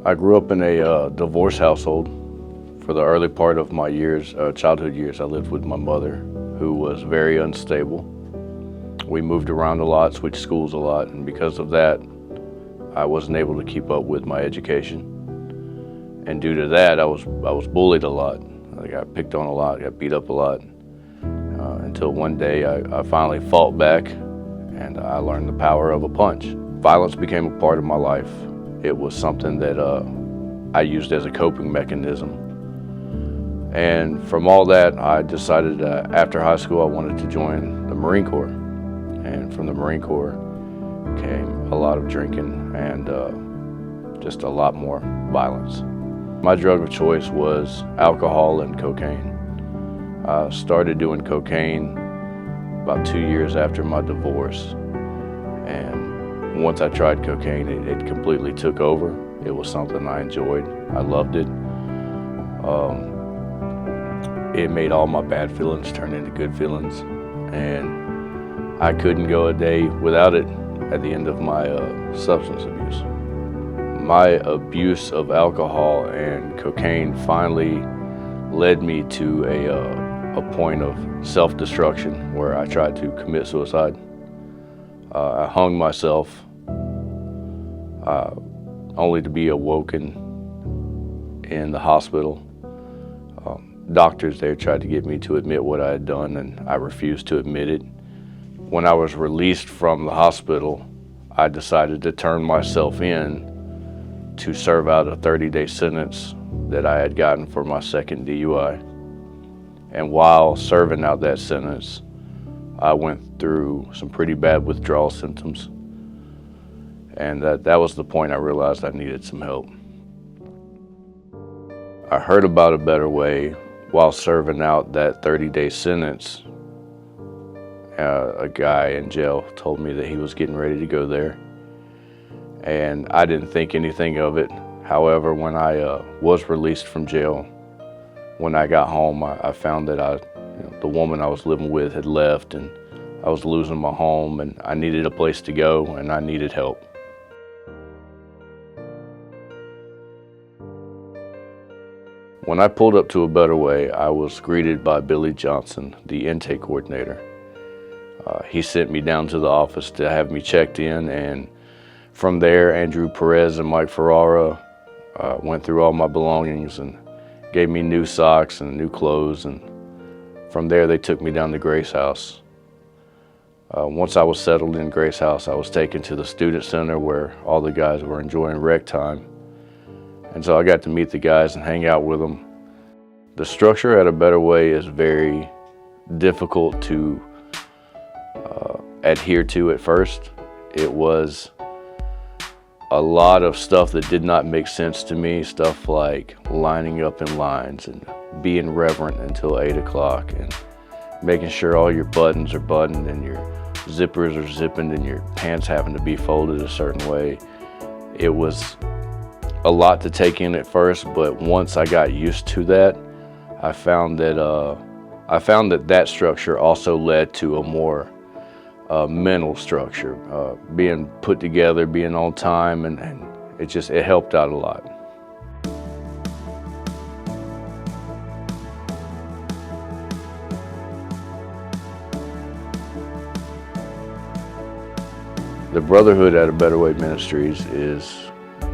I grew up in a divorce household. For the early part of my years, childhood years, I lived with my mother, who was very unstable. We moved around a lot, switched schools a lot, and because of that, I wasn't able to keep up with my education. And due to that, I was bullied a lot. I got picked on a lot, got beat up a lot, until one day I finally fought back, and I learned the power of a punch. Violence became a part of my life. It was something that I used as a coping mechanism. And from all that, I decided after high school I wanted to join the Marine Corps. And from the Marine Corps came a lot of drinking and just a lot more violence. My drug of choice was alcohol and cocaine. I started doing cocaine about 2 years after my divorce. And once I tried cocaine, it completely took over. It was something I enjoyed. I loved it. It made all my bad feelings turn into good feelings. And I couldn't go a day without it at the end of my substance abuse. My abuse of alcohol and cocaine finally led me to a point of self-destruction where I tried to commit suicide. I hung myself, only to be awoken in the hospital. Doctors there tried to get me to admit what I had done, and I refused to admit it. When I was released from the hospital, I decided to turn myself in to serve out a 30-day sentence that I had gotten for my second DUI. And while serving out that sentence, I went through some pretty bad withdrawal symptoms. And that was the point I realized I needed some help. I heard about a better way while serving out that 30-day sentence. A guy in jail told me that he was getting ready to go there. And I didn't think anything of it. However, when I was released from jail, when I got home, I found that the woman I was living with had left, and I was losing my home, and I needed a place to go, and I needed help. When I pulled up to A Better Way, I was greeted by Billy Johnson, the intake coordinator. He sent me down to the office to have me checked in, and from there, Andrew Perez and Mike Ferrara went through all my belongings and gave me new socks and new clothes, and from there they took me down to Grace House. Once I was settled in Grace House, I was taken to the student center where all the guys were enjoying rec time. And so I got to meet the guys and hang out with them. The structure at A Better Way is very difficult to adhere to at first. It was a lot of stuff that did not make sense to me, stuff like lining up in lines and being reverent until 8 o'clock and making sure all your buttons are buttoned and your zippers are zipping and your pants having to be folded a certain way. It was a lot to take in at first, but once I got used to that, I found that that structure also led to a more mental structure, being put together, being on time, and it helped out a lot. The Brotherhood at A Better Way Ministries is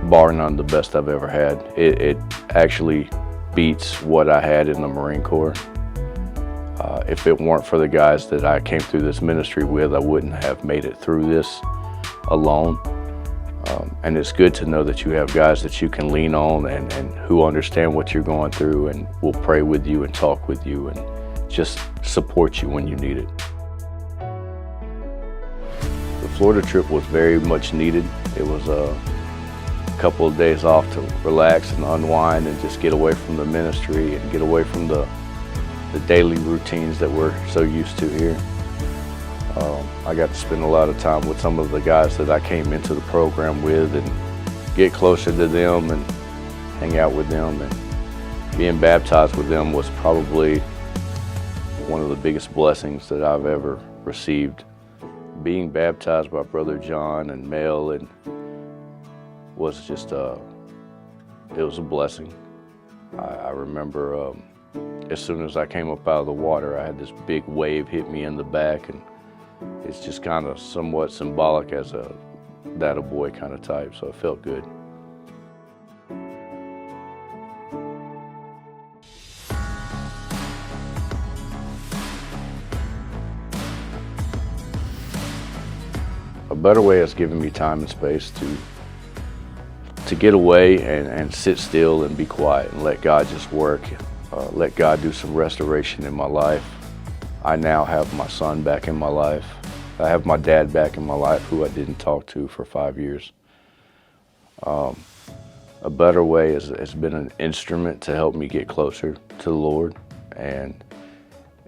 bar none the best I've ever had. It actually beats what I had in the Marine Corps. If it weren't for the guys that I came through this ministry with, I wouldn't have made it through this alone. And it's good to know that you have guys that you can lean on and who understand what you're going through and will pray with you and talk with you and just support you when you need it. The Florida trip was very much needed. It was a couple of days off to relax and unwind and just get away from the ministry and get away from the daily routines that we're so used to here. I got to spend a lot of time with some of the guys that I came into the program with and get closer to them and hang out with them, and being baptized with them was probably one of the biggest blessings that I've ever received. Being baptized by Brother John and Mel was just it was a blessing. I remember as soon as I came up out of the water, I had this big wave hit me in the back, and it's just kind of somewhat symbolic as a boy kind of type, so it felt good. A better way has given me time and space to get away and sit still and be quiet and let God just work, let God do some restoration in my life. I now have my son back in my life. I have my dad back in my life, who I didn't talk to for 5 years. A better way has been an instrument to help me get closer to the Lord, and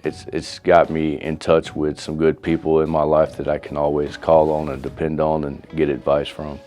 it's got me in touch with some good people in my life that I can always call on and depend on and get advice from.